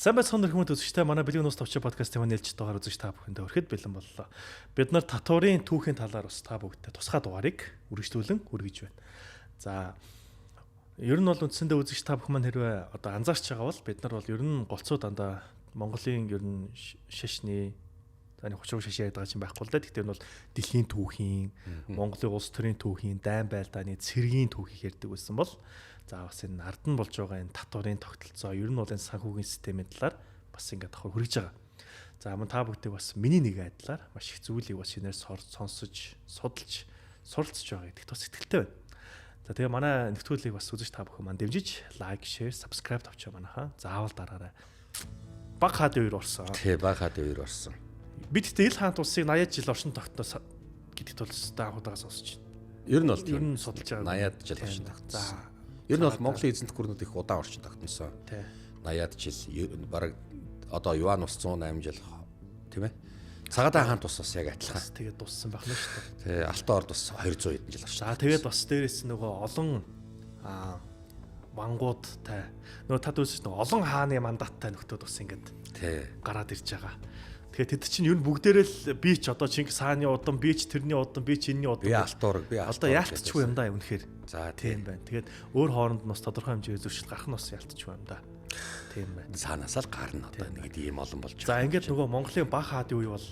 Сайн байцгаана хүмүүс үзэгчтэй манай бэлгийн нус товч подкастын нээлж дугаар үзэж та бүхэндээ өрхөд бэлэн боллоо. Бид нар татварын түүхийн талаар бас та бүгдээ тусгай дугаарыг үргэлжлүүлэн хүргэж байна. За ер нь бол үндсэндээ үзэгч та бүхэн маань хэрвээ одоо анзаарч байгаа бол бид нар бол ер нь голцоо дандаа Монголын ер нь шашны таны хүчрэг шаш яриад байгаа юм байхгүй л да. Гэхдээ энэ бол дэлхийн түүхийн, Монголын улс төрийн түүхийн, дайн байлдааны цэргийн түүхийг ярьдаг байсан бол за бас энэ ард нь болж байгаа энэ татварын тогтолцоо ер нь бол энэ санхүүгийн системийн талаар бас ингээд давхар хүргэж байгаа. За мөн та бүхэнд бас миний нэг айдлаар маш их зүйлийг бас шинээр сонсож, судалж, суралцж байгаа гэдэгт бас итгэлтэй байна. За тэгээ манай нэвтрүүлгийг бас үзэж та бүхэн маань дэмжиж лайк, шеэр, сабскрайб тавьчаа манайхаа. Заавал дараарай. Баг хаад 2 орсон. Тий, баг хаад 2 орсон. Бид тэл хаант улсыг 80 жил оршин тогтноос гэдэгт бол анхудаага сонсож байна. Ер нь бол ер нь судалж байгаа. 80-ад жил оршин тогтносон. Ер нь бол Монголын эзэнт гүрнүүд их удаан оршин тогтносон. Тий. 80-ад жил бараг одоо Юан ус 108 жил тийм ээ. Цагаатаа хаант ус бас яг адилхан. Тэгээд дуссан байх нь шүү дээ. Тий, Алтан орд бас 200 хэдэн жил оршин. За тэгээд бас дээрээс нөгөө олон мангуудтай нөгөө тад үзэж нөгөө олон хааны мандаттай нөхдүүд бас ингээд гараад ирж байгаа. Тэгэхээр тэд чинь ер нь бүгдээрээ л би ч одоо Чингис хааны удан, би ч тэрний удан, би ч энэний удан. Би Алтан би одоо яалтчгүй юм да үнэхээр. За тийм байна. Тэгээд өөр хооронд нь бас тодорхой хэмжээгээр зөрчил гарах нь бас яалтчгүй юм да. Тийм байна. Цаанаасаа л гарна одоо нэг ийм олон болж байгаа. За ингээд нөгөө Монголын баг хаадын үе бол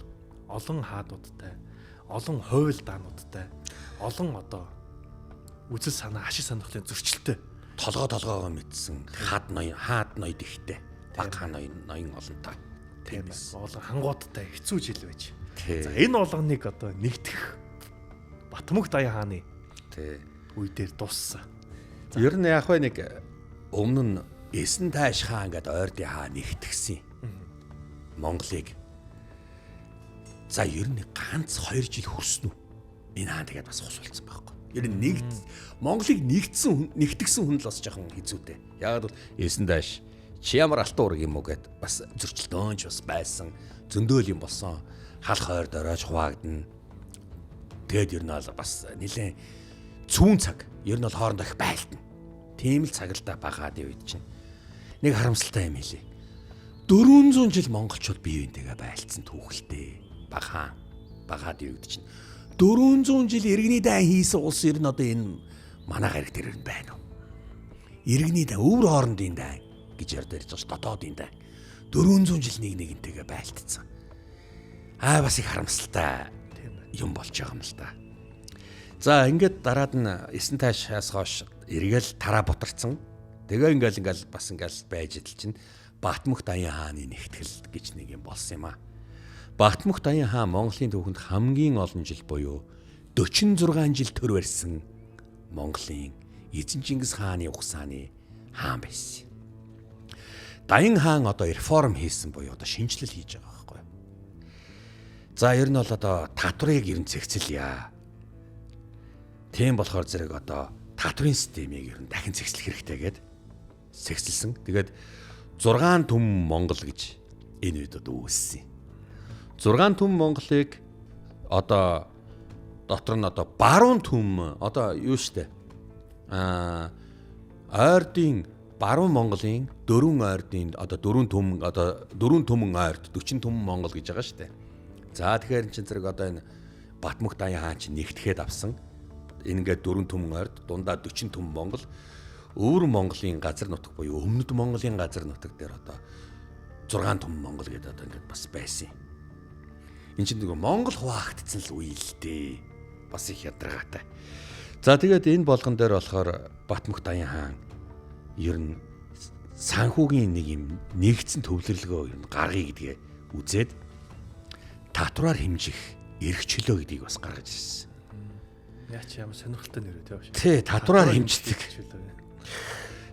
олон хаадуудтай, олон хууль даануудтай, олон одоо үзэл санаа, ашиг сонирхлын зөрчилтэй толгоогоо мэдсэн хаад ноёд ихтэй. Баг хаан ноён олонтой. Тийм байна. Олон хангуудтай хэцүү жил байж. За энэ болгоныг одоо нэгтгэх Батмүх Даян хааны үе дээр дуссан. Ер нь яг нэг өмнө нь Эсэн Тайш хаан гэдэг ойрдын хаан нэгтгсэн. Монголыг за ер нь ганц 2 жил хүрсэн үү? Энэ хаан тэгээд бас хусуулсан байхгүй. Ер нь Монголыг нэгтгсэн хүн л бас жоохон хэцүүтэй. Яагаад бол Эсэн Тайш чи ямар алтан ураг юм уу гэд бас зөрчилдөөнч бас байсан. Зөндөөл юм болсон. Халах хойрд оройж хуваагдана. Тэгээд ер нь бас нэлээд цүүн цаг. Ер нь бол хоорондоо их байлтна. Тийм л цаг л да багаад үед чинь. Нэг харамсалтай юм хэлий. 400 жил монголчууд бие биентэйгээ байлцсан түүхэлтэй. Багаад үед чинь 400 жил иргэний дай хийсэн улс ер нь одоо энэ манай гариг дээр нь байна уу? Иргэний дай өвөр хоорондын дай гэж ярьж байгаа ш дотоодын дай 400 жил нэгнтэйгээ байлтцсан. Бас их харамсалтай юм болж байгаа юм л да. За ингээд дараад нь Эсэн Тайшаас хойш эргээл тараа бутарцсан. Тэгээ ингээл бас байж идэл чинь Батмүх Даян хааны нэгтгэл гэж нэг юм болсон юм аа. Батмүх Даян хаан Монголын түүхэнд хамгийн олон жил буюу 46 жил төр барьсан Монголын эзэн Чингис хааны угсааны хаан байсан. Даян хаан одоо реформ хийсэн буюу одоо шинжилэл хийж байгаа байхгүй. За ер нь бол одоо татварыг ер нь цэгцэлье. Тийм болохоор зэрэг одоо татварын системийг ер нь дахин цэгцлэх хэрэгтэй гэд цэгцэлсэн. Тэгээд 6 түм Монгол гэж энэ үед одоо үүссэн. 6 түм Монголыг одоо дотор нь одоо баруун түм одоо юу штэ ойрдын баруун Монголын 4 ойрдын одоо 4 түмэн ойрд 40 түмэн Монгол гэж байгаа штэ. За тэгэхээр энэ чинь зэрэг одоо энэ Батмүх Даян хаан чинь нэгтгэхэд авсан. Энэ ингээд 4 түмэн ойрд дундаа 40 түмэн Монгол өвөр Монголын газар нутаг буюу өмнөд Монголын газар нутаг дээр одоо 6 түмэн Монгол гэдэг одоо ингээд бас байсан. Энэ чинь нэг Монгол хуваагдсан л үе л дээ. Бас их ядаргаатай. За тэгээд энэ болгон дээр болохоор Батмүх Даян хаан ер нь санхүүгийн нэг юм нэгдсэн төвлөрлөгөө ер нь гаргая гэдгээ үзээд татвараар хэмжих эрх чөлөө гэдгийг бас гаргаж ирсэн. Яа чи ямар сонирхолтой нэр үү? Тий, татвараар хэмждэг.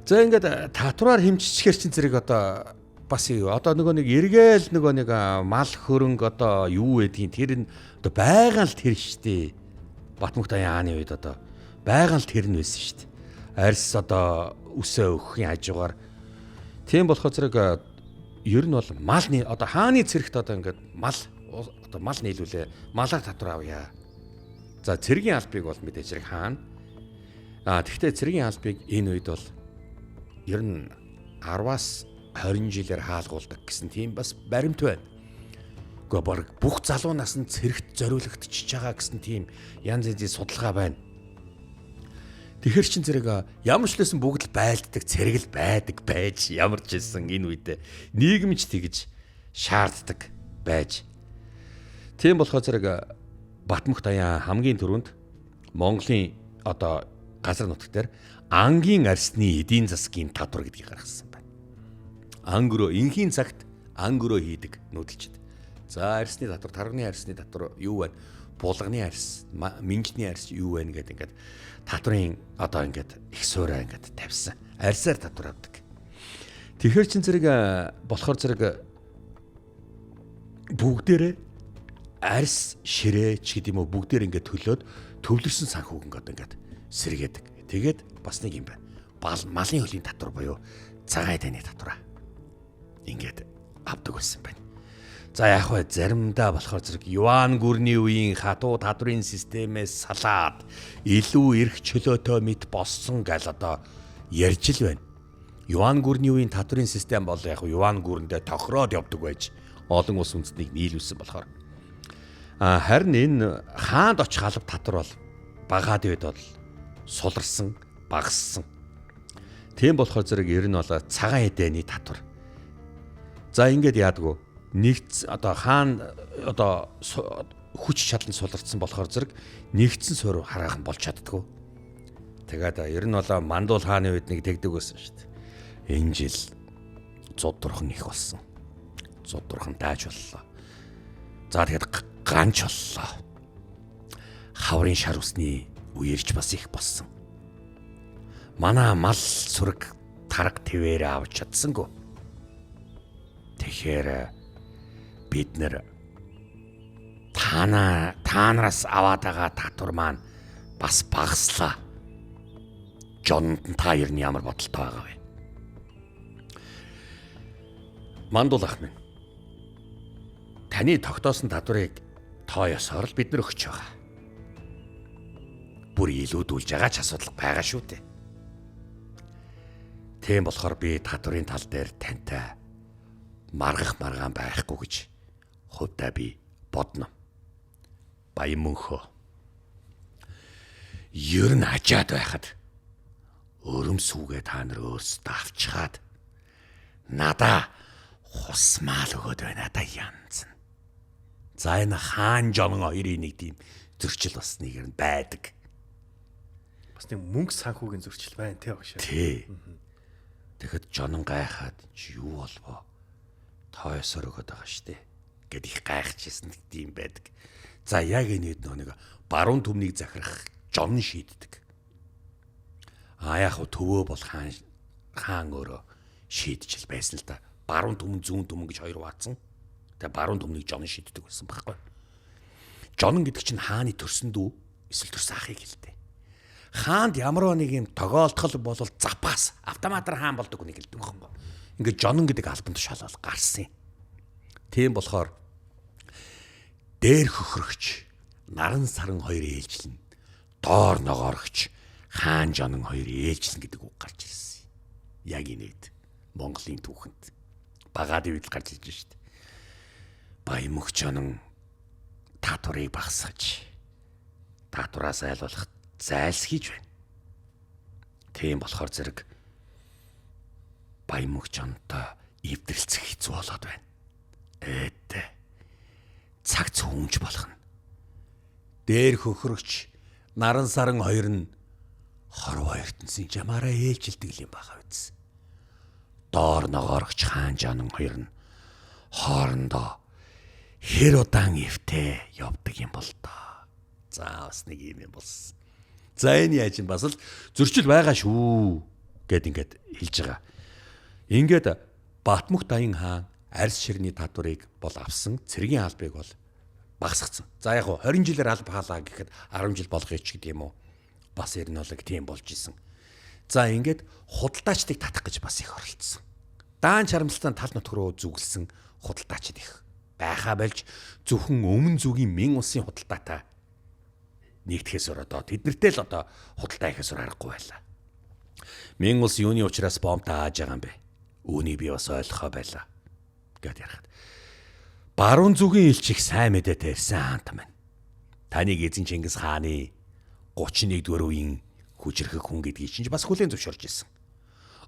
За ингээд татвараар хэмжчихэр чинь зэрэг одоо бас одоо нөгөө нэг эргээл нөгөө нэг мал хөрөнгө одоо юу гэдгийг тэр нь одоо байгаль тэр штэ. Батмүх Даян хааны үед одоо байгаль тэр нь байсан штэ. Арьс одоо үсээ өгөхийн хажуугаар тийм болохоор зэрэг ер нь бол малны одоо хааны цэрэгт одоо ингээд мал нийлүүлээ. Малаар татвар авъя. За цэргийн албыг бол мэдээж хэрэг хаана. Тэгвэл цэргийн албыг энэ үед бол ер нь 10-аас 20 жилээр хаалгуулдаг гэсэн тийм бас баримт байна. Гэхдээ баг бүх залуу наснд цэрэгт зориулагдчихж байгаа гэсэн тийм янз янзын судалгаа байна. Тэгэхэр чин зэрэг ямар ч лсэн бүгд л байлддаг, цэрэг л байдаг байж ямар ч хэлсэн энэ үед нийгэмч тэгж шаарддаг байж. Тийм болохоор зэрэг Батмөх Даян хамгийн түрүүнд Монголын одоо газар нутаг дээр ангийн арсны эдийн засгийн татвар гэдгийг гаргасан байна. Ангөрөө энхийн цагт ангөрөө хийдэг нүүдэлчд. За арсны татвар, тарганы арсны татвар юу вэ? Булганы арс, минжний арс юу вэ гэдэг ингээд татварын одоо ингээд их суурай ингээд тавьсан. Арсаар татвар авдаг. Тэгэхээр чин зэрэг болохоор зэрэг бүгдээрээ арс ширээ ч гэдэм үү бүгдээр ингээд төлөөд төвлөрсөн санхүүг ингээд сэргээдэг. Тэгээд бас нэг юм байна. Малын хөлийн татвар буюу цагаан таны татвараа ингээд авдаг байсан байна. За яг хөө заримдаа болохоор зэрэг юан гүрний үеийн хатуу татварын системээс салаад илүү эрх чөлөөтэй мэт болсон гал одоо ярьж л байна. Юан гүрний үеийн татварын систем бол яг юан гүрэндээ тохироод явдаг байж олон улс үндэстнийг нийлүүлсэн болохоор харин энэ хаанд очих алба татвар бол багаад үед бол суларсан, багассан. Тийм болохоор зэрэг ер нь бол цагаан эдэний татвар. За ингээд яадгүй нэгц одоо хаан одоо хүч чадлан суларсан болохоор зэрэг нэгдсэн суурь хараахан болж чаддгүй. Тэгээд ер нь бол Мандуул хааны үед нэг тэгдэг байсан шүү дээ. Энэ жил зуд дурхан их болсон. Зуд дурхан тааж боллоо. За тэгээд ганч боллоо. Хаврын шар усны үерч бас их болсон. Манай мал сүрэг тарга твээр авч чадсангүй. Тэгэхээр бид нэр таанараас аваад байгаа татвар маань бас багаслаа. Жонд та ер нь ямар бодолтой байгаа вэ? Мандуул ах минь. Таны тогтоосон татварыг тоо ёсоор л бид нар өгч байгаа. Бүр илүүдүүлж байгаа ч асуудал байгаа шүү дээ. Тийм болохоор би татварын тал дээр тантай маргаан байхгүй гэж хувьдаа би бодно. Баян мөнхөө. Ер нь хажаад байхад өрөм сүгээ та нар өөсдөө авчгаад надаа хусмаал өгöd байна да янз. За энэ хаан жонон хоёрын нэг тийм зөрчил бас нэг юм байдаг. Бас нэг мөнгө санхүүгийн зөрчил байна тий багш. Тий. Тэгэхэд жонон гайхаад чи юу болвоо? Тойсоор өгöd байгаа штэ. Гэт их гайхажсэн тийм байдаг. За яг энэ нэг баруун төмнийг захирах жон шийддэг. Яг төвөө бол хаан өөрөө шийдчихэл байсан л да. Баруун төмөн зүүн төмөн гэж хоёр хуваацсан. Тэгээ баруун төмнийг жон шийддэг байсан байхгүй. Жон гэдэг чинь хааны төрсөн дүү эсвэл төрсөн ахыг хэлдэг. Хаанд ямар нэг юм тогоолтгол бол запас автоматар хаан болдог үнийг хэлдэг байхгүй. Ингээд жонон гэдэг албан тушаал гарсан юм. Тийм болохоор дээр хөхрөгч наран саран хоёр ээлжлэн доор ногоорогч хаан жонон хоёр ээлжлэн гэдэг үг гарч ирсэн. Яг энэ үед Монголын түүхэнд багаадын үед гарч ирж шүү дээ. Баян мөх жонон татварыг багасгаж татвараас айлуулах зайлсхийж байна. Тийм болохоор зэрэг баян мөх жонтой эвдрэлцэх хэцүү болоод байна. Цаг цөмж болох нь. Дээр хөхрөгч наран саран хоёр нь хорвоо ертөнцийн жамаараа ээлжилдэг юм баха үз. Доор ногоорогч хаан жонон хоёр нь хоорондоо хэр удаан эвтэй явдаг юм бол тоо. За бас нэг юм болсон. За энэ яаж юм бас л зөрчил байгаа шүү гэд ингээд хэлж байгаа. Ингээд Батмөх Даян хаан арьс ширний татварыг бол авсан, цэргийн албыг бол багасгацсан. За яг 20 жилээр алба хаалаа гэхэд 10 жил болгоё ч гэдэг юм уу. Бас ер нь бол тийм болж исэн. За ингээд худалдаачдыг татах гэж бас их оролцсон. Даан чарамсалтай тал нутг руу зүгэлсэн худалдаачд их байхаа болж зөвхөн өмнө зүгийн Мин улсын худалдаатай нэгтгэхээс одоо тэднэртэй л одоо худалдаа хийхээс аргагүй байлаа. Мин улс юуны учраас бомб тааж байгаа юм бэ? Үүнийг би бас ойлгохоо байлаа гэд ярихад. Баруун зүгийн элч их сайн мэдээтэй ирсэн хаант маань. Таныг эзэн Чингис хааны 31-р үеийн хүчрхэг хүн гэдгийг чинь бас хүлээн зөвшөөрж ирсэн.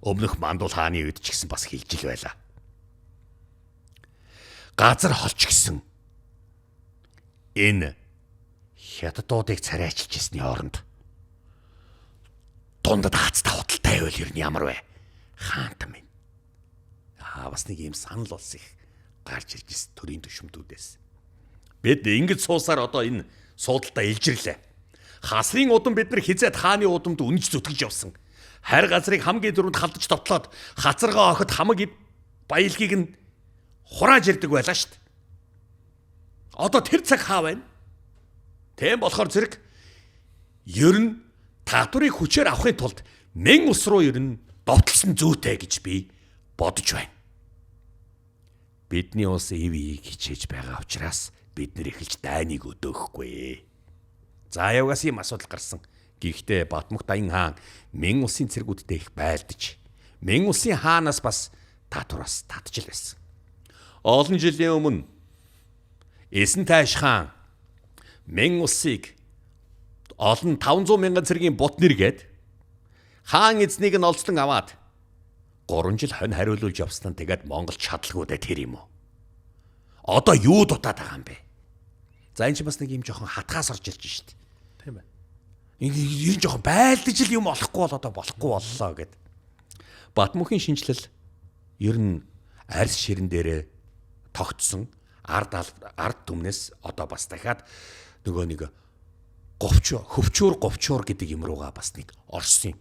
Өмнөх Мандул хааны үед ч гэсэн бас хэлж ил байлаа. Газар холч гисэн энэ хятадуудыг царайчилж ирсний оронд дундад хаацтай худалтай байвал ер нь ямар вэ? Хаант минь. Бас нэг юм санал улс их гарч ирж ирсэн төрийн төшөмтүүдээс. Бид ингэж суусаар одоо энэ суудалтаа илжирлээ. Хасрын удам бид нар хизээд хааны удамд үнж зүтгэж явсан. Харь газрыг хамгийн дөрөнд халдаж товтлоод хацаргаа охид хамаг баялгийг нь хурааж ирдэг байлаа шүү дээ. Одоо тэр цаг хаа байна? Тэм болохоор зэрэг ер нь татварыг хүчээр авахын тулд мэн ус руу ер нь довтлсон зүйтэй гэж би бодож байна. Бидний улс ивийг хичээж байгаа учраас бид нэр эхэлж дайныг өдөөхгүй. За явгаас юм асуудал гарсан. Гэхдээ Батмөх Даян хаан мэн улсын цэргүүдтэй их байлдаж, мэн улсын хаанаас бас татвараас татж л байсан. Олон жилийн өмнө Эсэн тайш хаан мэн улсыг олон 500 мянган цэргийн бут нэргээд хаан эзнийг нь олзлон аваад 3 жил хонь хариулуулж явсан. Тэгээд Монгол чадалгүйдээ тэр юм уу? Одоо юу дутаад байгаа юм бэ? За энэ ч бас нэг юм жоохон хатгаас орж ирж шít. Тийм ээ. Ер нь жоохон байлдаж л юм болохгүй бол одоо болохгүй боллоо гэд. Батмөхийн шинжилэл ер нь арьс ширэн дээрээ тогтсон ард түмнээс одоо бас дахиад нөгөө нэг хөвчүүр гэдэг юм руугаа бас нэг орсон юм.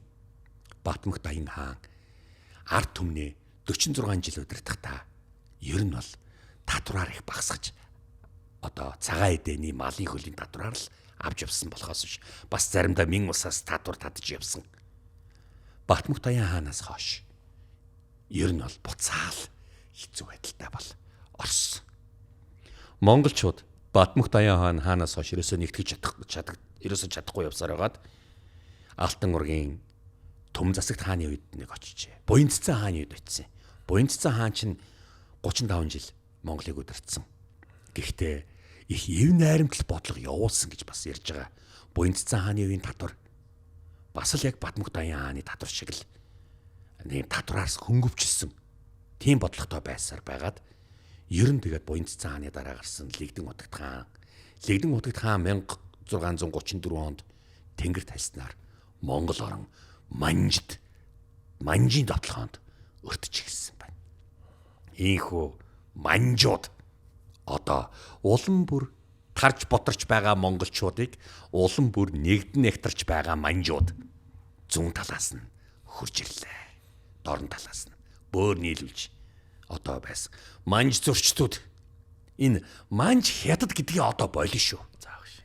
Батмөх Даян хаан ард түмнээ 46 жил удирдахдаа ер нь бол татвараар их багсгаж одоо цагаан эдэний малын хөлийн татвараар л авч явсан болохоос биш бас заримдаа мэн усаас татвар татж явсан. Батмөх Даян хаанаас хойш ер нь бол буцаал хэцүү байдалтай бол орсон. Монголчууд Батмөх Даян хаанаас хойш ерөөсөө нэгтгэж чадахгүй явсаар байгаад Алтан ургийн Төм засагт хааны үед нэг очижээ. Буянцсан хааны үед очив. Буянцсан хаан чинь 35 жил Монголыг удирдсан. Гэхдээ их эв найрамдал бодлого явуулсан гэж бас ярьж байгаа. Буянцсан хааны үеийн татвар бас л яг Батмөх Даян хааны татвар шиг л нэг татвараас хөнгөвчлсөн. Тийм бодлоготой байсаар байгаад ер нь тэгээд Буянцсан хааны дараа гарсан Лэгдэн Утагт хаан. Лэгдэн Утагт хаан 1634 онд тэнгэр тальснаар Монгол орон манжийн довтлохоонд өртөж ирсэн байна. Ийхүү манжууд одоо улам бүр тарж ботарч байгаа монголчуудыг улам бүр нэгдэн нэгтарч байгаа манжууд зүүн талаас нь хурж ирлээ. Дорн талаас нь бөөр нийлүүлж одоо байсан. Манж зөрчтүүд энэ манж хятад гэдгийг одоо болно шүү.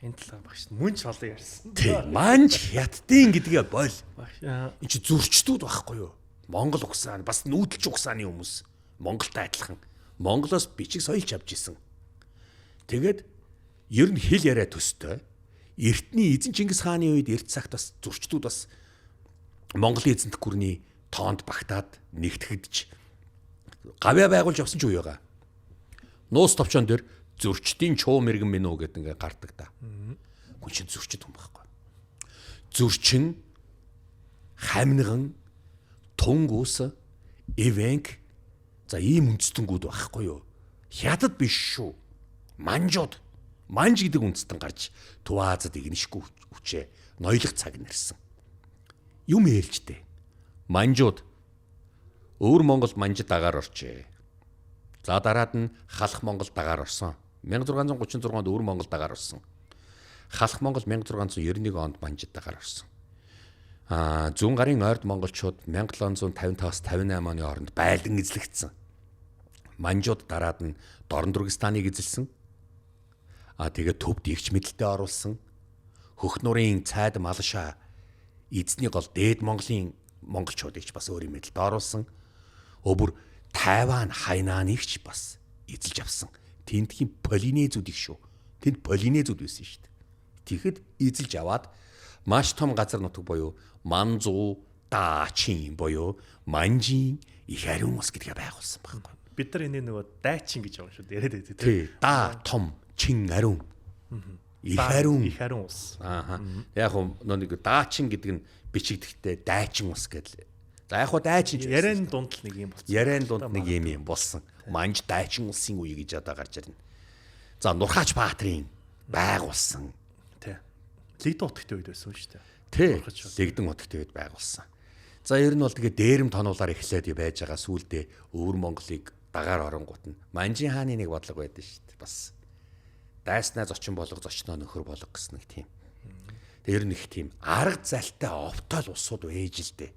Энэ талаар багш мөн ч олон ярьсан. Тийм, манж хятадын гэдгээ бойл. Багш Энд чи зөрчтүүд байхгүй юу? Монгол угсааны бас нүүдэлч угсааны хүмүүс. Монголтой адилхан. Монголоос бичиг соёлж авч исэн. Тэгээд ер нь хэл яриа төстэй. Эртний эзэн Чингис хааны үед эрт цагт бас зөрчтүүд бас Монголын эзэнт гүрний тоонд багтаад нэгтгэгдэж гавья байгуулж явсан ч үе байгаа. Нуус товчон дээр зөрчдийн чуу мэрэгэн минь үү гэдэг ингээ гардаг та. Хүн чинь зөрчид хүн байхгүй. Зөрчин, хамниган, тунгус, эвэнк за ийм үндэстэнгүүд байхгүй юу? Хятад биш шүү. Манжууд. Манж гэдэг үндэстэн гарч Төв Азад игнэшгүй хүчээ ноёлох цаг нэрсэн. Юм ээлжтэй. Манжууд өвөр Монгол манжид дагаар орчээ. За дараад нь Халах Монгол дагаар орсон. 1636 онд өвөр Монгол дагаар орсон. Халах Монгол 1691 онд манжид дагаар орсон. Зүүн гарын ойрд монголчууд 1755-аас 58 оны хооронд байлдан эзлэгдсэн. Манжууд дараад нь Дорн Туркестаныг эзэлсэн. Тэгээд төвд игч мэдлэлтэд оруулсан. Хөх нурын цайд малшаа эзний гол дээд Монголын монголчуудыг ч бас өөрийн мэдлэлтэд оруулсан. Өөр Тайван Хайнаныг ч бас эзэлж авсан. Тентхийн Полинезүүд их шүү. Тэнд Полинезүүд байсан шүү дээ. Тэгэхэд эзэлж аваад маш том газар нутаг буюу Манзуу, Даачин буюу манжийн их ариун ус гэдгээ байгуулсан байхгүй. Бид нар энийг нөгөө дайчин гэж байгаа шүү дээ. Яриад байдаг Тий. Даа том чин ариун. Их ариун ус. Аа. Яг нэг даачин гэдэг нь бичигдэхдээ дайчин ус гэдэг. За яг дайчин ч яриан дунд л нэг юм болсон. Яриан дунд нэг юм болсон. Манж дайчин усын үе гэж одоо гарч ирнэ. За Нурхаач Баатрийн байгуулсан. Тий. Лигдэн утгатай үед байсан шүү дээ. Тий. Лигдэн утгатай үед байгуулсан. За ер нь бол тэгээ дээрэм тонуулаар эхлээд байж байгаа сүүлдээ өвөр Монголыг дагаар оронгууд нь Манжийн хааны нэг бодлого байдаг шүү дээ. Бас дайснаа зочин болго зочноо нөхөр болго гэсэн нэг тийм. Тэгээ ер нь их тийм арга залтай овтол усууд ээж л дээ.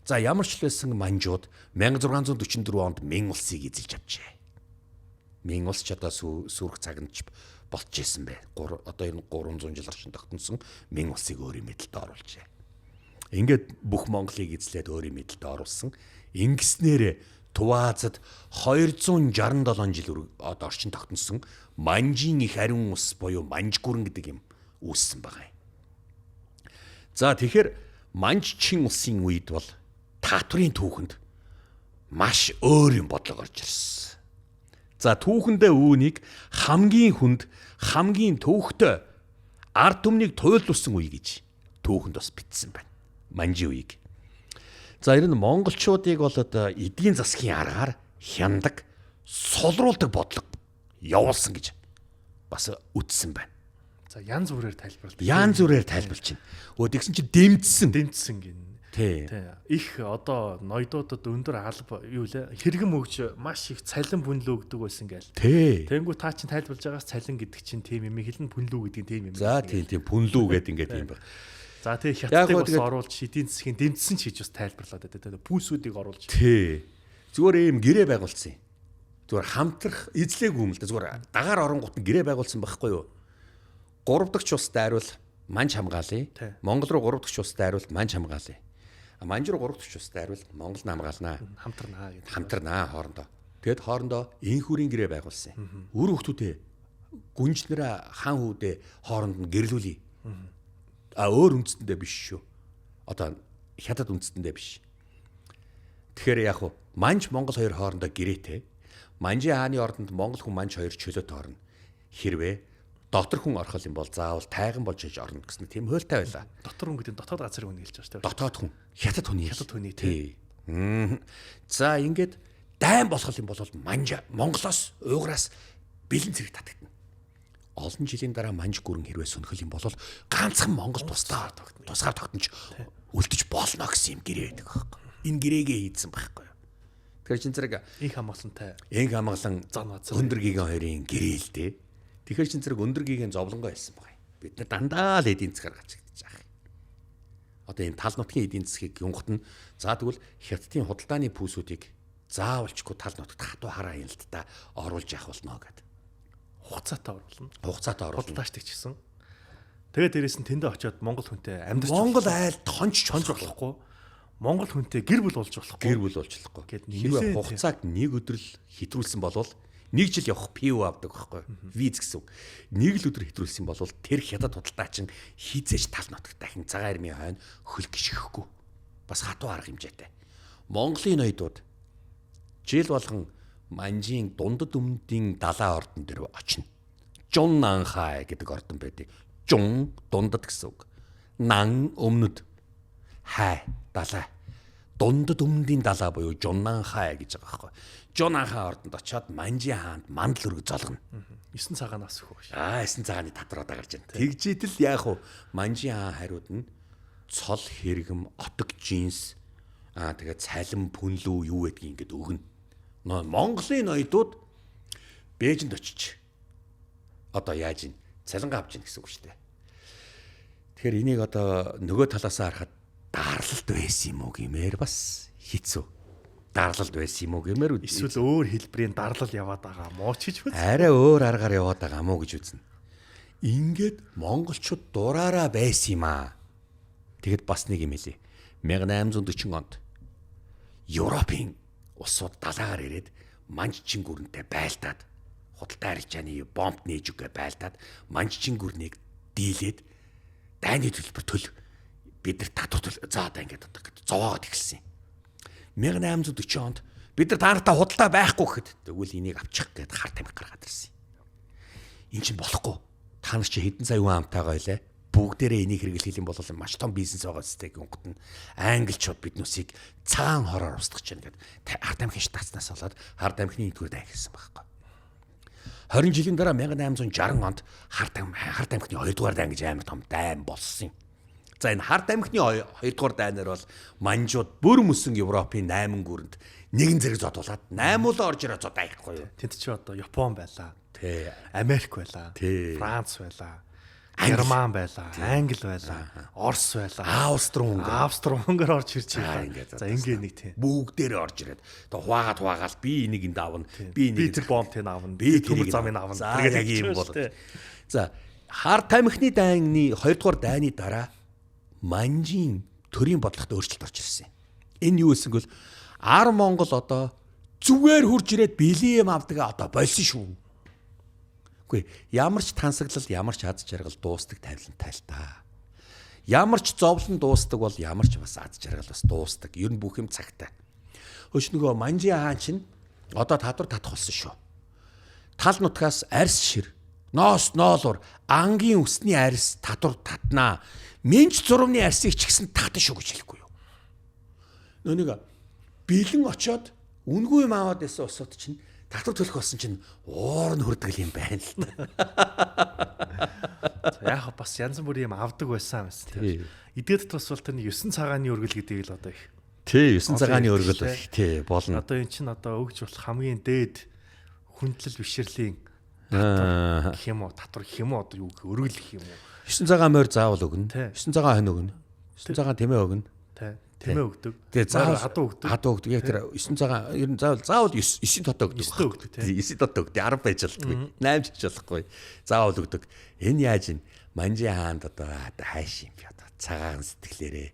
За ямар ч л байсан манжууд 1644 онд Мин улсыг эзэлж авчээ. Мин улс ч одоо сүрх цагнч болж исэн бэ. Одоо ер нь 300 жил орчим тогтносон Мин улсыг өөрийн мэдэлд оруулжээ. Ингээд бүх Монголыг эзлээд өөрийн мэдэлд оруулсан. Ингэснээр Туваазад 267 жил орчин тогтносон Манжийн их ариун ус буюу Манжгүрэн гэдэг юм үүссэн байгаа юм. За тэгэхээр Манжчин улсын үед бол Татврын түүхэнд маш өөр юм бодлого орж ирсэн. За түүхэндээ үүнийг хамгийн хүнд, хамгийн төвхтэй ард түмнийг туйлуулсан үе гэж түүхэнд бас бичсэн байна. Манжийн үеийг. За ер нь монголчуудыг бол одоо эдийн засгийн аргаар хяндаг, сулруулдаг бодлого явуулсан гэж бас үтсэн байна. За янз бүрээр тайлбарлалт. Янз бүрээр тайлбарлаж байна. Тэгсэн чинь дэмжсэн гин. Тий. Их одоо ноёдуудад өндөр алба юу лээ хэрэгэн өгч маш их цалин бүнлүү өгдөг байсан гээл. Тий. Тэнгүү та чинь тайлбарлаж байгаас цалин гэдэг чинь тийм юм хэлэн бүнлүү гэдэг тийм юм. За тийм бүнлүү гэдэг ингээд юм байна. За тэгээ хятадыг бас оруулж эдийн засгийн дэмжсэн ч гэж бас тайлбарлаад байдаг. Пүүсүүдийг оруулж. Тий. Зүгээр ийм гэрээ байгуулсан юм. Зүгээр хамтрах эзлээгүй юм л да. Зүгээр дагаар оронгууд нь гэрээ байгуулсан байхгүй юу? 3 дахь улс дайруул Манж хамгаалъя. Монгол руу 3 дахь улс дайруул Манж хамгаалъя. Манж руу 3 дахь улс дайруул Монгол хамгаалнаа. Хамтарнаа гэдэг. Хамтарнаа хоорондоо. Тэгэд хоорондоо инхүүрийн гэрээ байгуулсан. Үр хөвгтүүдээ гүнжнэрээ хан хүүдээ хооронд нь гэрлүүлье. Өөр үндэстэндээ биш шүү. Одоо хятад үндэстэндээ биш. Тэгэхээр яг уу Манж Монгол хоёр хоорондоо гэрээтэй. Манжийн хааны ордонд Монгол хүн Манж хоёр чөлөөт орно. Хэрвээ дотор хүн орхол юм бол заавал тайган болж иж орно гэсэн тийм хуультай байлаа. Дотор хүн гэдэг нь дотоод газрын хүн хэлж байгаа шүү дээ. Дотоод хүн, хятад хүний тий. За ингээд дайн болох юм бол Манж Монголоос уйграас бэлэн зэрэг татагдана. Олон жилийн дараа Манжгүрэн хэрвээ сөнхөл юм бол ганцхан Монгол тусгаар тогтнож үлдэж болно гэсэн юм гэрээ байдаг байхгүй. Энэ гэрээгээ хийдсэн байхгүй. Тэгэхээр чин зэрэг инх хамгаалантай. Инх хамгаалан өндөр гигийн хоёрын гэрээ л дээ. Тэгэхээр чин зэрэг өндөр гигийн зовлонгой байсан байгаа. Бид нар дандаа л эдийн засгаар гацагдчих байгаа. Одоо энэ тал нутгийн эдийн засгийг юнгот нь за тэгвэл хятадын худалдааны пүүсүүдийг заавалчгүй тал нутагт хатуу хараа хяналтаа оруулж явах болно гэдэг. Хугацаатай оруулна. Худалдаачдаг ч гэсэн. Тэгээд дээрэс нь тэндээ очиод монгол хүнтэй амьдарч Монгол айл тонч болохгүй. Монгол хүнтэй гэр бүл болж болохгүй. Хэрвээ хугацааг нэг өдөр л хэтрүүлсэн болвол нэг жил явах ПУ авдаг байхгүй. Виз гэсэн. Нэг л өдөр хэтрүүлсэн болвол тэр хятад худалдаач нь хизээж тал нутагт дахин цагаан армийн хойно хөл гიშгэхгүй. Бас хатуу арга хэмжээтэй. Монголын ноёдууд жил болгон Манжийн дундад өмнөдийн далайн ордон дээр очино. Жуннанхай гэдэг ордон байдаг. Жун дундад гэсэн үг. Нан өмнөд. Хай далай. Дундад өмнөдийн далай буюу Жуннанхай гэж байгаа байхгүй. Жуннанхай ордонд очиод Манжийн хаанд мандал өргөж золгоно. 9 цагаанаас өгөх. 9 цагааны татраад гарч ирнэ. Тэгжээтэл яах вэ? Манжийн хаан хариуд нь цол хэрэгэм, отог джинс, тэгээд цалин пүнлүү юу гэдгийг ингээд өгнө. Монголын ноёдууд Бээжинд очиж одоо яаж ийн цалингаа авч ийн гэсэн үг шүү дээ. Тэгэхээр энийг одоо нөгөө талаасаа харахад дарлалт байсан юм уу гэмээр бас хэцүү. Дарлалт байсан юм уу гэмээр эсвэл өөр хэлбэрийн дарлал яваад байгаа мó ч гэж үз. Арай өөр аргаар яваад байгаа мó гэж үзнэ. Ингээд монголчууд дураараа байсан юм аа. Тэгэд бас нэг юм хэлий. 1840 онд Европын улсууд далаагаар ирээд Манжчин гүрэнтэй байлдаад худалдаа арчааны бомб нээж үгээ байлдаад Манжчин гүрнийг дийлээд дайны төлбөр бид нар татвар за одоо ингээд одоо зовоогоод эхэлсэн. 1840 онд бид нар та нартай худалдаа байхгүй гэхэд тэгвэл энийг авчих гээд хар тамхи гаргаад ирсэн. Энд чинь болохгүй. Та нар чи хэдэн сая хүн амтайгаа байлаа. Бүгдээрээ энийг хэрэглэх юм бол маш том бизнес байгаа зүтэй гүнгот нь англичууд биднүүсийг цагаан хороор устгах чинь гэдэг хар тамхины штатснаас болоод хар тамхины 1-р дай хэлсэн байхгүй. 20 жилийн дараа 1860 онд хар тамхины 2-р дай гэж амар том дайн болсон юм. За энэ хар тамхины 2-р дайнаар бол манжууд бүр мөсөн Европын 8 гүрэнд нэгэн зэрэг зодуулаад 8 улаан орж ирээ зодаа ихгүй юу. Тэнд чи одоо Япон байлаа. Тэ. Америк байлаа. Франц байлаа. Герман байлаа, Англи байлаа, Орос байлаа, Австро-Унгар орж ирж байгаа. За ингээ нэг тийм. Бүгдээрээ орж ирээд. Тэгээ хуугаад би энийг энд авна. Би тэр бомбыг авна. Би төмөр замыг авна. Тэгээд яг юм болоод. За хар тамхины дайны 2-р дайны дараа манжийн төрийн бодлогот өөрчлөлт орж ирсэн. Энэ юу гэсэн бол Ар Монгол одоо зүгээр хурж ирээд бэлэн юм авдаг одоо болсон шүү. Үгүй ямар ч тансаглал, ямар ч аз жаргал дуустдаг тавилантай л та. Ямар ч зовлон дуустдаг бол ямар ч бас аз жаргал бас дуустдаг. Ер нь бүх юм цагтай. Хөөш нөгөө Манжи хаан чинь одоо татвар татах болсон шүү. Тал нутгаас арьс шир, ноос ноолуур, ангийн үсний арьс татвар татнаа. Минж зурмны арьсыг ч гэсэн татна шүү гэж хэлэхгүй юу. Нүг бэлэн очоод үнгүй юм аваад байсан усууд чинь татвар төлөх болсон чинь уур нь хүрдэг юм байна л та. Яг бас янз бүрийн юм авдаг байсан юм тийм. Эдгээр дотроос бол тэр 9 цагааны өргөл гэдэг л одоо их. Тий, 9 цагааны өргөл тий болно. Одоо эн чинь одоо өгж болох хамгийн дээд хүндлэл бишрлийн татвар гэх юм уу, татвар гэх юм уу, одоо юу гэх өргөл гэх юм уу. 9 цагаан морь заавал өгнө. 9 цагаан хонь өгнө. 9 цагаан тэмээ өгнө. Тэмээ өгдөг. Тэгээ заавал хадуу өгдөг. Яг тэр 9 цагаан ер нь заавал 9 тотоо өгдөг. 9 өгдөг тий. 9 тотоо өгдөг. 10 байж болтгүй. 8 ч болохгүй. Заавал өгдөг. Энэ яаж ин Манжи хаанд одоо хайш юм би одоо цагаан сэтгэлээрээ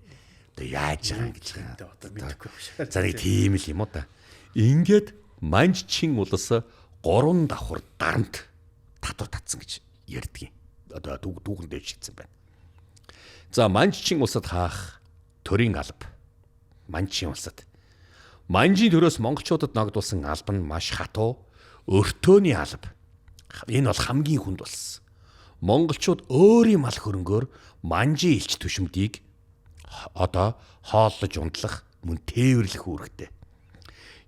одоо яаж байгаа гэж одоо мэдэхгүй байна. За нэг тийм л юм уу та. Ингээд Манжчин улс 3 давхар дарамт татвар татсан гэж ярьдаг юм. Одоо дүүгэн дэж шигдсэн байна. За Манжчин улсад хаах төрийн алба. Манжчин улсад. Манжийн төрөөс монголчуудад ногдуулсан алба нь маш хатуу, өртөөний алба. Энэ бол хамгийн хүнд болсон. Монголчууд өөрийн мал хөрөнгөөр Манжийн элч түшмдийг одоо хооллож унтлах, мөн тээвэрлэх үүрэгтэй.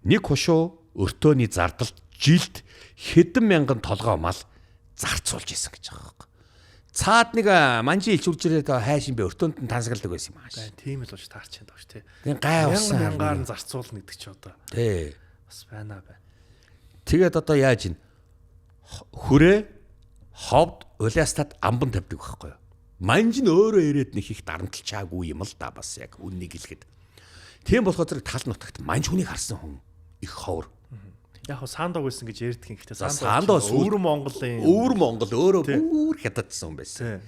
Нэг хушуу өртөөний зардалд жилд хэдэн мянган толгой мал зарцуулж исэн гэж байгаа юм. Цаад нэг Манжийн элч үрж ирээд хайш юм бэ өртөөнд нь тансагладаг байсан юм ааш. Тийм л болж таарч байгаа шүү, тий. Тэгээ гай усан мянгаар нь зарцуулна гэдэг чи одоо. Тий. Бас байна. Тэгээд одоо яаж ин хүрээ ховд улаастад амбан тавьдаг байхгүй юу? Манж нь өөрөө ирээд нэг их дарамтлчаагүй юм л да бас яг үннийг хэлэхэд. Тийм болохоор зэрэг тал нутагт манж хүнийг харсан хүн их ховор. Яг саандаа байсан гэж ярьдаг юм. Гэхдээ саандаа өвөр Монголын Монгол өөрөө бүр хятадсан хүн байсан.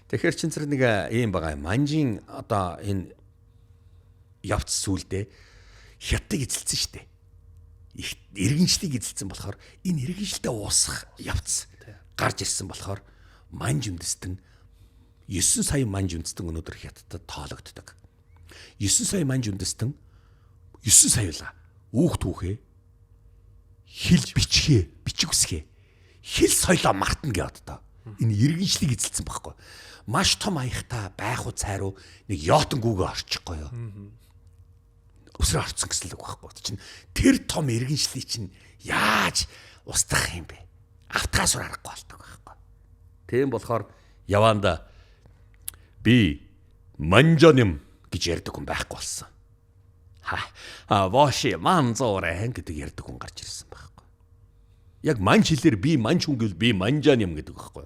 Тэгэхээр чин зэрэг нэг юм байгаа. Манжийн одоо энэ явц сүлдээ хятадыг эзэлсэн шүү дээ. Их иргэншлийг эзэлсэн болохоор энэ иргэншилтэд уусах явц гарч ирсэн болохоор манж үндэстэн 9 сая манж үндэстэн өнөөдөр хятадд тоологддог. 9 сая манж үндэстэн 9 сая л үүх түүхээ хил бичиг үсгээ хил соёлоо мартна гэдэг одоо энэ иргэншлийг эзэлсэн байхгүй маш том аягтай байх уу цайруу нэг яотон гүүгээ орчихгүй юу өсрөө орцсон гэсэн л үг байхгүй чинь тэр том иргэншлийг чинь яаж устгах юм бэ автгаас аргагүй болдог байхгүй тийм болохоор яванда би манжоним гэж ярьдаг хүн байхгүй болсон воши манзоорэн гэдэг ярьдаг хүн гарч ирсэн байхгүй. Яг манж хэлээр би манж хүн гэвэл би манжан юм гэдэг байхгүй.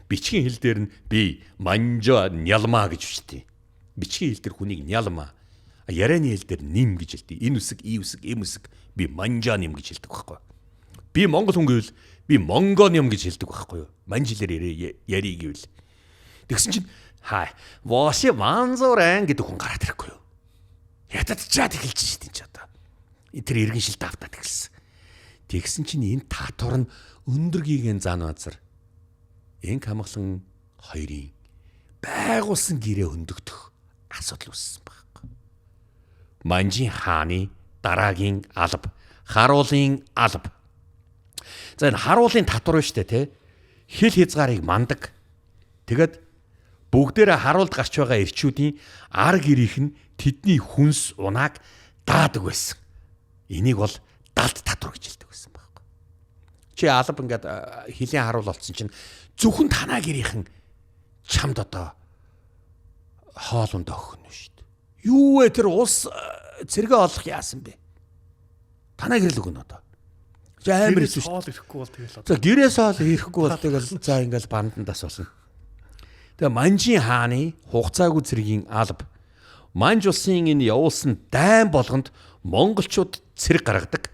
Бичгийн хэл дээр нь би манжа нялма гэж бичтий. Бичгийн хэл дээр хүнийг нялма, ярианы хэл дээр ним гэж хэлдэг. Энэ үсэг, и үсэг, эм үсэг би манжан юм гэж хэлдэг байхгүй. Би монгол хүн гэвэл би монгон юм гэж хэлдэг байхгүй юу? Манж хэлээр яри гэвэл. Тэгсэн чинь воши манзоорэн гэдэг хүн гараад ирэхгүй юу? Ятадчаад эхэлж шít энэ ч одоо. Тэр иргэншил давтаад эхэлсэн. Тэгсэн чинь энэ татвар нь өндөр гиген зан базар энх хамглан хоёрын байгуулсан гэрээ хөндөгдөх асуудал үүссэн байхгүй. Манжийн хааны дараагийн алба, харуулын алба. За энэ харуулын татвар шүү дээ, тэ. Хил хязгаарыг мандаг. Тэгэд бүгдээрээ харуулд гарч байгаа эрчүүдийн ар гэрийнх нь тэдний хүнс унааг даадаг байсан. Энийг бол далд татвар гэж хэлдэг байсан байхгүй. Чи алба ингээд хилийн харуул болсон чинь зөвхөн танаа гэрийнхэн чамд одоо хоолунд өгөх нь шүү дээ. Юу вэ тэр улс цэргээ олох яасан бэ? Танаа гэрэл өгнө одоо. Амар хэцүү шүү. Хоол ирэхгүй бол тэгэл одоо. За гэрээс хоол ирэхгүй бол тэгэл за ингээл бандандас болно. Тэгээ Манжийн хааны хугацаагүй цэргийн алба. Манж улсын энэ явуулсан дайн болгонд монголчууд цэрэг гаргадаг,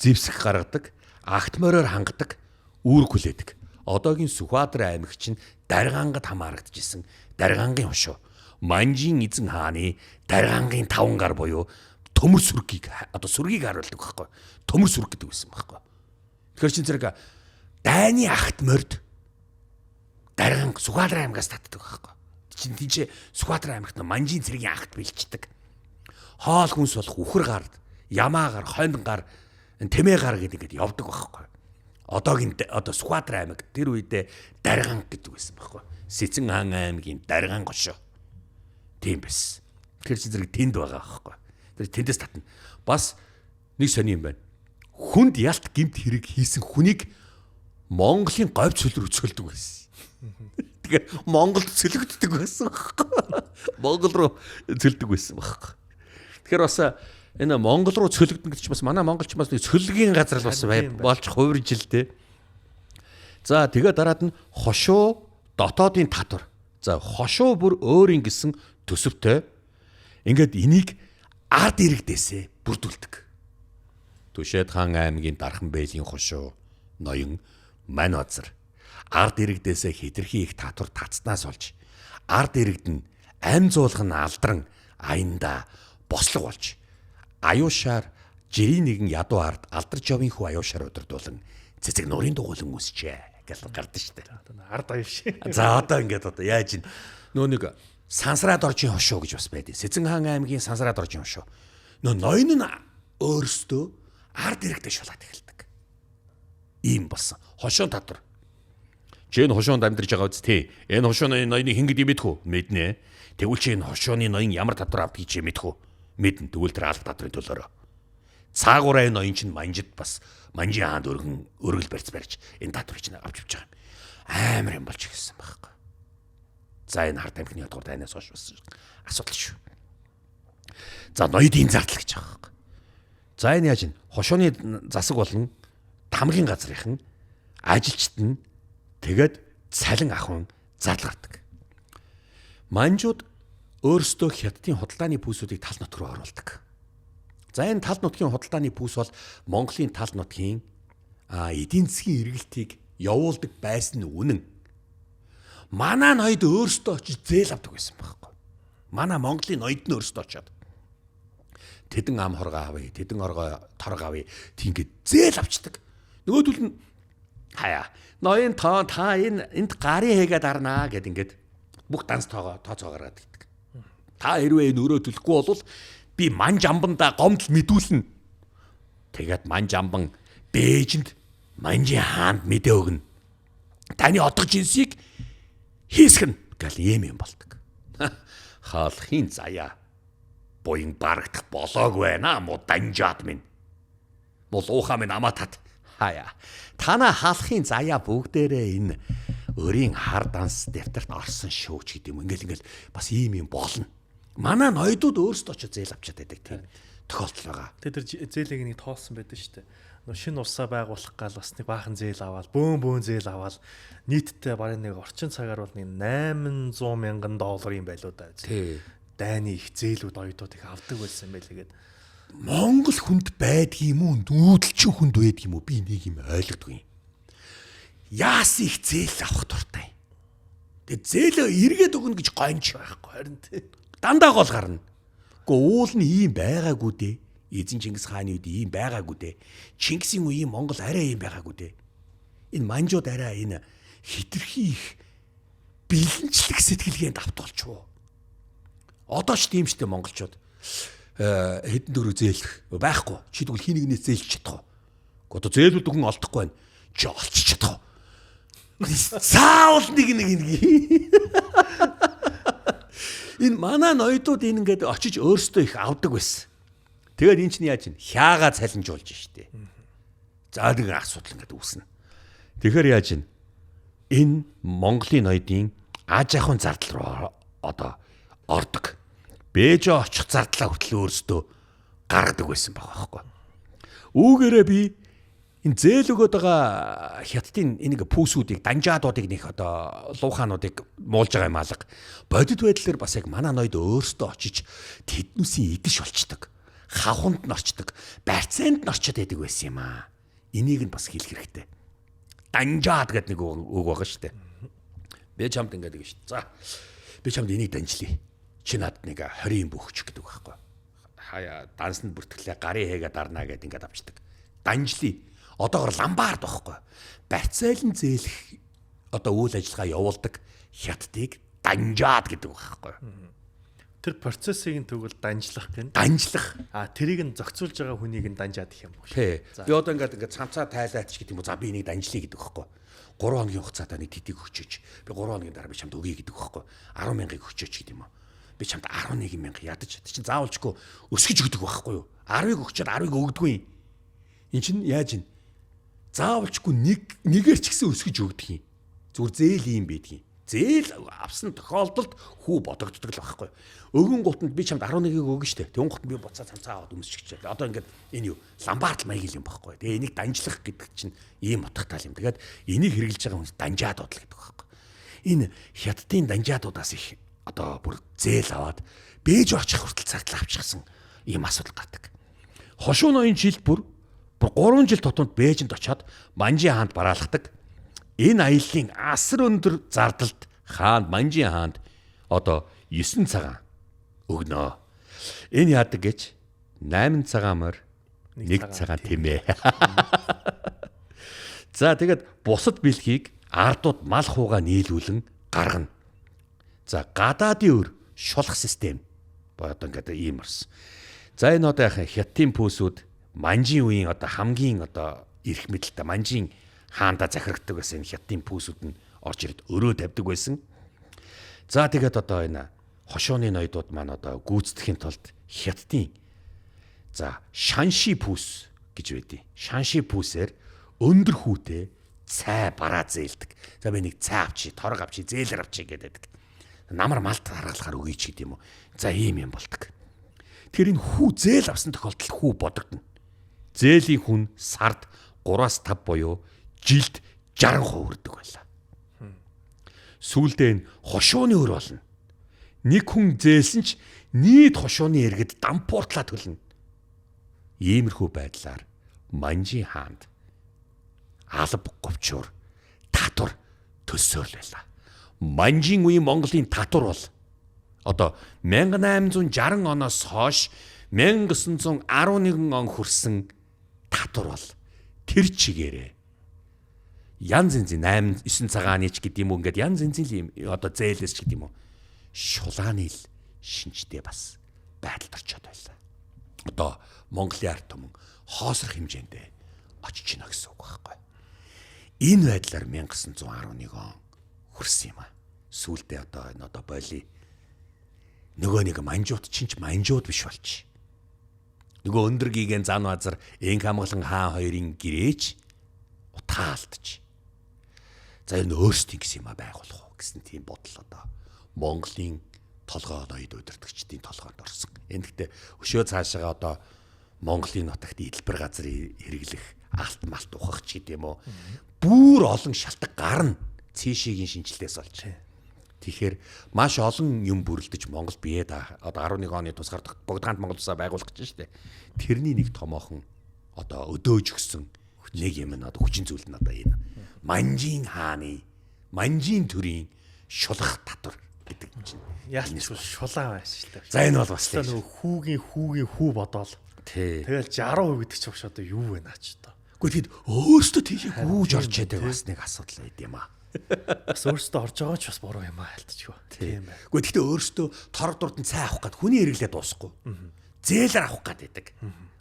зэвсэг гаргадаг, агт мороор хангадаг, үүрэг хүлээдэг. Одоогийн Сүхбаатар аймаг чинь Даргангад хамаарагдчихсэн Даргангийн хошуу. Манжийн эзэн хааны Даргангийн 5 гар буюу төмөр сүргийг одоо сүргийг харуулдаг байхгүй. Төмөр сүрэг гэдэг байсан байхгүй. Тэгэхээр чин зэрэг дайны агт морд Дарган Сүхбаатар аймагаас татдаг байхгүй. Чин тийч Сүхбаатар аймагт Манжийн цэргийн агт бэлчдэг. Хоол хүнс болох үхэр гар, ямаа гар, хонь гар, тэмээ гар гэдэг явдаг байхгүй. Одоогийн одоо Сүхбаатар аймаг тэр үедээ Дарган гэдэг байсан байхгүй. Сэцэн хаан аймгийн Дарган гошоо. Тийм байсан. Тэр чин зэрэг тэнд байгаа байхгүй. Тэр тэндээс татна. Бас нэг сони юм байна. Хүнд ялт гэмт хэрэг хийсэн хүнийг Монголын говь цөл рүү цөлдөг байсан. Тэгээ Монголд цөлөгддөг байсан байхгүй. Монгол руу цөлдөг байсан байхгүй. Тэгэхээр бас энэ Монгол руу цөлөгдөн гэдэг чинь бас манай монголч бас нэг цөлгийн газар л бас болж хувирж л дээ. За тэгээ дараад нь хошуу дотоодын татвар. За хошуу бүр өөр ингэсэн төсөвтэй. Ингээд энийг ард иргэдээсээ бүрдүүлдэг. Түшээд хаан аймгийн Дархан бэйлийн хошуу, ноён, мань озар ард иргэдээсээ хэтэрхий их татвар татснаас олж ард иргэд нь ам зуулах нь алдран аянда бослог болж аюушаар жирийн нэгэн ядуу ард алдарч явын хүү аюушаар удирдуулан цэцэг нурын дугуулan үсчээ гэж гардаг штэ. Ард аюуш. За одоо ингээд одоо яаж ин нөө нэг Сансраад оржийн хошуу гэж бас байдیں۔ Сэцэн хаан аймгийн Сансраад оржийн хошуу. Нөө ноён нь өөрсдөө ард иргэдэд шулаад эхэлдэг. Ийм болсон. Хошуун татвар. Чи энэ хошуунд амьдарч байгаа үст тий. Энэ хошууны ноёны хин гэдэг мэдхүү? Мэднэ. Тэгвэл чи энэ хошууны ноён ямар татвар авдгийг чи мэдхүү? Мэднэ. Тэгвэл тэр алба татврын төлөөрөө. Цаагаараа энэ ноён чинь Манжид бас Манжийн хаанд өргөл барьц барьж энэ татварыг чинь авч явж байгаа юм. Амар юм болж ирсэн байхгүй. За энэ харт амхны ядгуур дайнаас хойш бас асуудал шүү. За ноёдын зардал гэж байгаа юм. За энэ яаж ин хошооны засаг болон тамгийн газрынхан ажилчид нь тэгээд цалин ахын зардал гардаг. Манжууд өөрсдөө хятадын худалдааны пүүсүүдийг тал нутг руу оруулдаг. За энэ тал нутгийн худалдааны пүүс бол Монголын тал нутгийн эдийн засгийн эргэлтийг явуулдаг байсан нь үнэн. Манай ноёд өөрсдөө очиж зээл авдаг байсан байхгүй. Манай Монголын ноёд нь өөрсдөө очиод тэдэн ам хоргоо авъя, тэдэн оргоо торг авъя, тийгээд зээл авчдаг. Нөгөөдөл нь хаяа. Ноён та энд гарын хийгээд арнаа гэд ингээд бүх данс тооцоо гаргаад иддэг. Та хэрвээ энэ өрөө төлөхгүй бол би Манж амбандаа гомдол мэдүүлнэ. Тэгээд Манж амбан Бээжинд Манжийн хаанд мэдээ өгнө. Таны одох жинсийг хийсгэн гэл юм болдог. Хаалхын заяа буян барагдах болоогүй байна муу данжаад минь. Мулууха минь аматад хаяа. Тана хаалхын заяа бүгдээрээ энэ өрийн хар данс дэвтэрт орсон шүүч гэдэг юм. Ингээл бас ийм юм болно. Манай ноёдууд өөрсдөө ч зээл авчаад байдаг тийм тохиолдол байгаа. Тэр зээлийг нэг тоолсон байдаг шүү дээ. Шинэ усаа байгуулах гал бас нэг баахан зээл аваад бөөн зээл аваад нийтдээ барин нэг орчин цагаар бол нэг $800,000 юм байлуу да. Тий. Дайны их зээлүүд оюутууд их авдаг байсан юм байлээ гээд. Монгол хүнд байдгийм үү? Нүүдэлчин хүнд байдгийм үү? Би нэг юм ойлгодгүй. Яас их зээл авах дуртай. Тэгээ зээлөө эргээд өгнө гэж гонч байхгүй харин тий. Дандаа гол гарна. Гэхдээ уул нь ийм байгаагүй дээ. Эзэн Чингис хааны үед ийм байгаагүй дээ. Чингисийн үеийн Монгол арай ийм байгаагүй дээ. Энэ манжууд арай энэ хитрхи их бэлэнчлэх сэтгэлгээнд автуулчихв. Одоо ч тийм штэ монголчууд. Хэдэн төгрөг зээлэх байхгүй. Чи тэгвэл хий нэгнээс зээлж чадах уу? Одоо зээлүүд хүн олдохгүй байна. Чи олчих чадах уу? Заавал нэг. Энэ манай ноёдууд энэ ингээд очиж өөрсдөө их авдаг байсан. Тэгээд эн чинь яаж юм? Хяагаа цалинжуулж штэ. За нэг асуудал ингээд үүснэ. Тэгэхээр яаж юм? Энэ Монголын ноёдын аж ахуйн зардал руу одоо ордог. Бээжээ очих зардлаа хүртэл өөрсдөө гаргадаг байсан байгаа байхгүй. Үүгээрээ би энэ зээл өгöd байгаа хятадын энийг пүүсүүдийг, данжаадуудыг нэг одоо луухаануудыг муулж байгаа юм алга. Бодит байдлаар бас яг манай ноёд өөрсдөө очиж тэднүүсийн идэж болчдөг. Хавханд нь орчдөг, барьцаанд нь орчод байдаг байсан юм аа. Энийг нь бас хэлэх хэрэгтэй. Данжаад гэдэг нэг үг байгаа шүү дээ. Би чамд ингээд гэж. За. Би чамд энийг данжлая. Чи надад нэг 20 бөхч гэдэг байхгүй. Хаяа дансанд бүртгэлээ гарын хийгээ дарнаа гэд ингээд авчдаг. Данжлая. Одоогор ламбард байхгүй. Барьцаалан зээлэх одоо үйл ажиллагаа явуулдаг хятадыг данжаад гэдэг байхгүй. Тэр процессыг нь тэгвэл данжлах гэн. Данжлах. Тэрийг нь зохицуулж байгаа хүнийг нь данжаад их юм бол. Тий. Би одоо ингээд цамцаа тайлаач гэдэг юм уу. За би энийг данжлая гэдэг байхгүй. 3 хоногийн хугацаанд нэг тэдийг өгчөөч. Би 3 хоногийн дараа би чамд өгье гэдэг байхгүй. 10,000-ыг өгчөөч гэдэг юм уу. Би чамд 11,000 ядаж. Чи заавалчгүй өсгөж өгдөг байхгүй юу? 10-ыг өгчөөд 10-ыг өгдөггүй. Энд чинь яаж юм? Заавалчгүй нэгээр ч гэсэн өсгөж өгдөг юм. Зүгээр зээл юм байдгийг. Зээл авсан тохиолдолд хүү бодогддог л байхгүй. Өгөн гутанд би чамд 11-ыг өгнө штэ. Тэгүн гутанд би буцаа цамцаа аваад өмсчихчихлээ. Одоо ингээд энэ юу ламбард маяг юм байхгүй. Тэгээ энийг данжлах гэдэг чинь ийм утгатай юм. Тэгээд энийг хэрэгжилж байгаа хүн данжаадууд л гэдэг байхгүй. Энэ хятадын данжаадуудаас их одоо бүр зээл аваад бээж очих хүртэл цартал авчихсан ийм асуудал гардаг. Хошуу ноён жилд бүр 3 жил тутамд Бээжинд очиод Манжин хаанд бараалхдаг. Энэ аяллаа асар өндөр зардалд хаанд Манжин хаанд одоо 9 цагаан өгнө. Энэ яадаг гэж 8 цагаан морь 1 цагаан тэмээ. За тэгээд бусад бэлгийг ардууд мал хуугаа нийлүүлэн гаргана. За гадаадын өр шулах систем одоо ингээд ийм орсон. За энэ одоо яхаа хятадын пүүсүүд Манжин үеийн одоо хамгийн одоо эрх мэдэлтэй Манжин хаанда захирагддаг байсан хятадын пүүсүүд нь орж ирээд өрөө тавьдаг байсан. За тэгээд одоо энэ хошооны ноёдууд маань одоо гүйцэтгэхийн тулд хятадын за шанши пүүс гэж байдیں۔ Шанши пүүсээр өндөр хүүтэй цай бараа зээлдэг. За би нэг цай авчи, торог авчи, зээлэр авчи гэдэг. Намар малт харгалахаар өгье ч гэдэм үү. За ийм юм болдог. Тэр энэ хүү зээл авсан тохиолдолд хүү бодогдно. Зээлийн хүн сард 3-5 буюу жилд 60% хүрдэг байлаа. Сүүлдээ энэ хошууны өр болно. Нэг хүн зээлсэн ч нийт хошууны иргэд дампууртлаа төлнө. Иймэрхүү байдлаар Манжин хаанд алба говчуур татвар төсөөл байлаа. Манжин үеийн Монголын татвар бол одоо 1860 оноос хойш 1911 он хүрсэн татвар бол тэр чигээрээ янз янзын 8 9 цагааны ч гэдэг юм уу ингээд янз янзын одоо зээлээс ч гэдэг юм уу шулааны л шинжтэй бас байдалд орчод байлаа. Одоо Монголын ард түмэн хоосрох хэмжээндээ очиж гинэ гэсэн үг байхгүй. Энэ байдлаар 1911 он хүрсэн юм аа. Сүүлдээ одоо энэ одоо боли нөгөө нэг манжууд чинь манжууд биш болчих. Нөгөө өндөр гигэн зан базар энх хамглан хаан хоёрын гэрээч утаалтж. За энэ өөрсдийн гэсэн юм а байгуулах уу гэсэн тийм бодол одоо Монголын толгой ноёд удирдагчдын толгойд орсон. Энэхдээ өшөө цаашаа одоо Монголын нутагт идэлбэр газар хэрэглэх алт малт ухах ч гэдэм үү. Бүр олон шалтгаан гарна цэшигийн шинжилгээс олж. Тэгэхээр маш олон юм бүрлдэж Монгол бие одоо 11 оны тусгаар богдгаанд Монгол улсаа байгуулах гэж штэ. Тэрний нэг томоохон одоо өдөөж өгсөн нэг юм нь одоо хүчин зүйл нь одоо энэ Манжин хааны Манжин төрийн шулах татвар гэдэг юм чинь. Яалт шулаа байсан шүү дээ. За энэ бол бас нөгөө хүүгийн хүү бодоол. Тэгэл 60% гэдэг чинь бас одоо юу вэ наач одоо. Гэхдээ тэгэд өөртөө тийш гүүж орж яадаг бас нэг асуудал байд юм аа. Бас өөртөө орж байгаа ч бас буруу юм аа хэлчихв. Тийм бай. Гэхдээ гэхдээ өөртөө тор дурдан цай авах гээд хүний хэрэглээ дуусахгүй. Зээлэр авах гээд байдаг.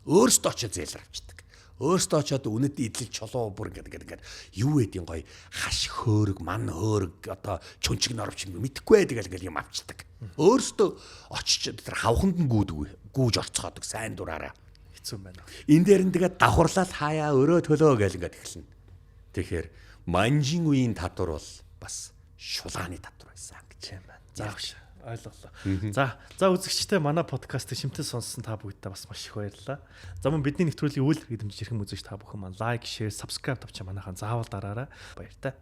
Өөртөө очиод зээлэр авчдаг. Өөртөө очиод үнэт идэл чулуу бүр ингээд юу гэдгийг гоё хаш хөөрөг, ман хөөрөг одоо чүнчиг норвч мэдэхгүй байдаг л юм авчдаг. Өөртөө очиж тэр хавханд нь гүүж орцгоодог сайн дураараа. Хэцүү байна. Энэ дээр нь тэгээд давхарлал хаяа өрөө төлөө гэл ингээд эхэлнэ. Тэгэхээр манжин үеийн татвар бол бас шулгааны татвар байсан гэж юм байна. За ойлголоо. За үзэгчтэй манай подкастыг шимтэн сонссон та бүгдээ бас маш их баярлалаа. За мөн бидний нэвтрүүлгийн үйл хэрэг дэмжиж ирхэн үзэгч та бүхэн маань лайк, шеэр, subscribe тавьчаа манайхаа заавал дараарай. Баяр та.